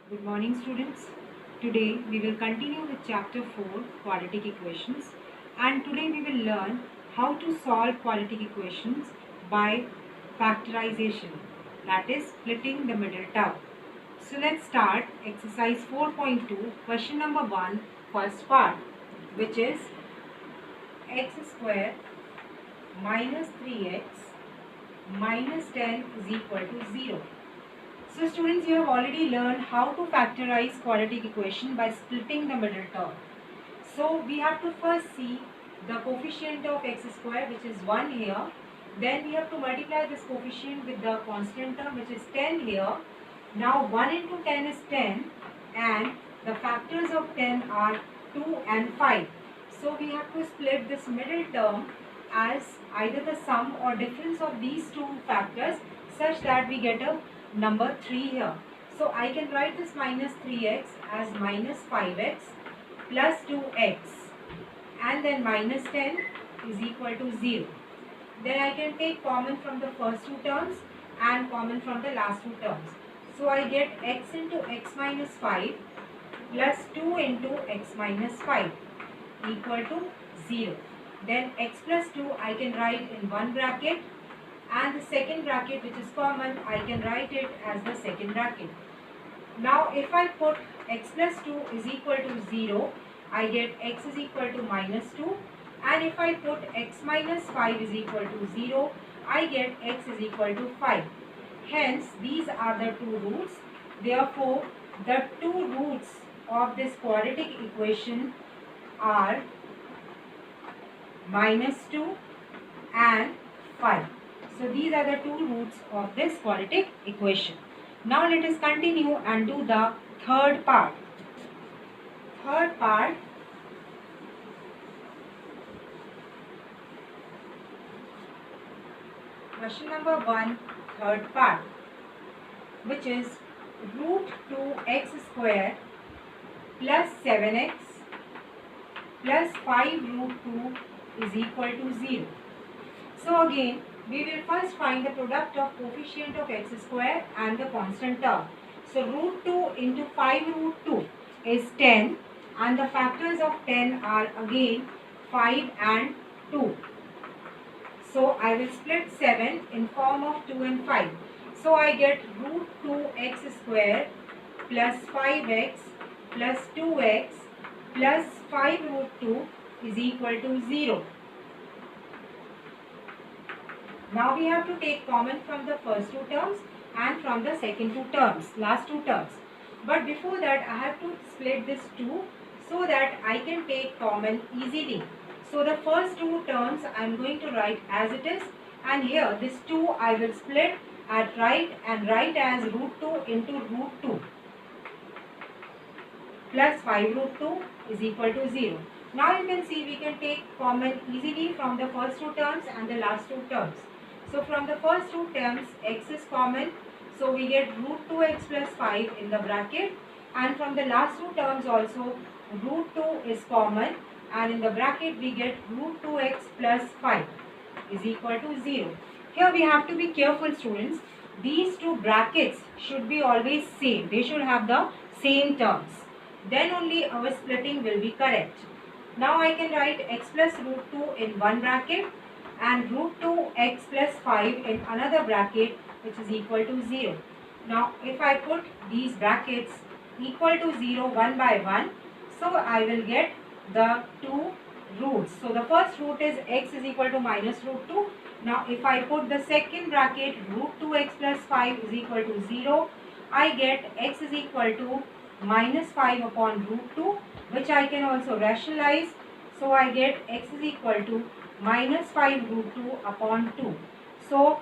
Good morning, students. Today we will continue with chapter 4, quadratic equations, and today we will learn how to solve quadratic equations by factorization, that is splitting the middle term. So let's start exercise 4.2, question number 1, first part, which is x square minus 3x minus 10 is equal to 0. So students, you have already learned how to factorize quadratic equation by splitting the middle term. So we have to first see the coefficient of x square, which is 1 here. Then we have to multiply this coefficient with the constant term, which is 10 here. Now 1 into 10 is 10 and the factors of 10 are 2 and 5. So we have to split this middle term as either the sum or difference of these two factors such that we get a number 3 here. So I can write this minus 3x as minus 5x plus 2x and then minus 10 is equal to 0. Then I can take common from the first two terms and common from the last two terms. So I get x into x minus 5 plus 2 into x minus 5 equal to 0. Then x plus 2 I can write in one bracket, and the second bracket, which is common, I can write it as the second bracket. Now if I put x plus 2 is equal to 0, I get x is equal to minus 2, and if I put x minus 5 is equal to 0, I get x is equal to 5. Hence these are the two roots. Therefore the two roots of this quadratic equation are minus 2 and 5. So these are the two roots of this quadratic equation. Now let us continue and do the third part. Third part, question number 1, third part, which is root 2x square plus 7x plus 5 root 2 is equal to 0. So again, we will first find the product of coefficient of x square and the constant term. So root 2 into 5 root 2 is 10 and the factors of 10 are again 5 and 2. So I will split 7 in form of 2 and 5. So I get root 2x square plus 5x plus 2x plus 5 root 2 is equal to 0. Now we have to take common from the first two terms and from the second two terms, last two terms. But before that I have to split this 2 so that I can take common easily. So the first two terms I am going to write as it is, and here this 2 I will split at right and write as root 2 into root 2 plus 5 root 2 is equal to 0. Now you can see we can take common easily from the first two terms and the last two terms. So from the first two terms x is common, so we get root 2x plus 5 in the bracket, and from the last two terms also root 2 is common, and in the bracket we get root 2x plus 5 is equal to 0. Here we have to be careful, students. These two brackets should be always same. They should have the same terms. Then only our splitting will be correct. Now I can write x plus root 2 in one bracket and root 2x plus 5 in another bracket, which is equal to 0. Now if I put these brackets equal to 0 one by one, so I will get the two roots. So the first root is x is equal to minus root 2. Now if I put the second bracket root 2x plus 5 is equal to 0, I get x is equal to minus 5 upon root 2, which I can also rationalize. So I get x is equal to minus 5 root 2 upon 2. So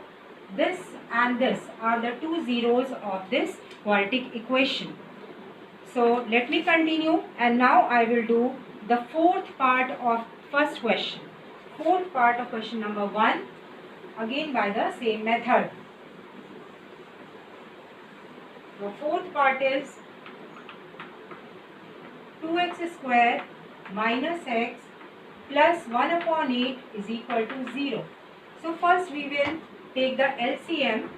this and this are the two zeros of this quadratic equation. So let me continue, and now I will do the fourth part of first question. Fourth part of question number 1, again by the same method. The fourth part is 2x square minus x plus 1 upon 8 is equal to 0. So first we will take the LCM.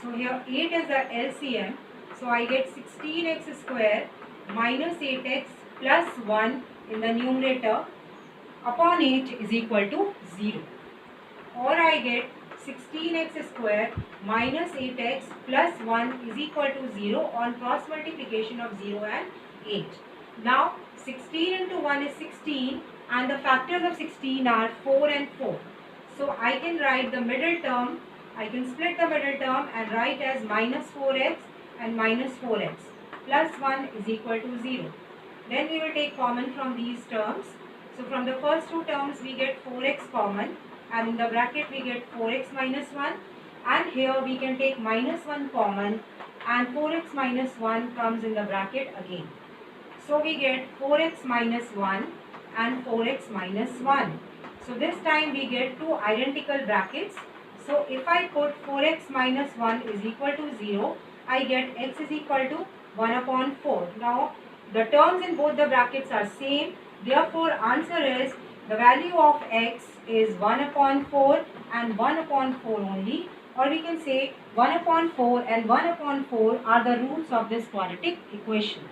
So here 8 is the LCM. So I get 16x square minus 8x plus 1 in the numerator upon 8 is equal to 0. Or I get 16x square minus 8x plus 1 is equal to 0 on cross multiplication of 0 and 8. Now 16 into 1 is 16 and the factors of 16 are 4 and 4. So I can write the middle term, I can split the middle term and write as minus 4x and minus 4x plus 1 is equal to 0. Then we will take common from these terms. So from the first two terms we get 4x common, and in the bracket we get 4x minus 1, and here we can take minus 1 common and 4x minus 1 comes in the bracket again. So we get 4x minus 1 and 4x minus 1. So this time we get two identical brackets. So if I put 4x minus 1 is equal to 0, I get x is equal to 1 upon 4. Now the terms in both the brackets are same. Therefore answer is the value of x is 1 upon 4 and 1 upon 4 only, or we can say 1 upon 4 and 1 upon 4 are the roots of this quadratic equation.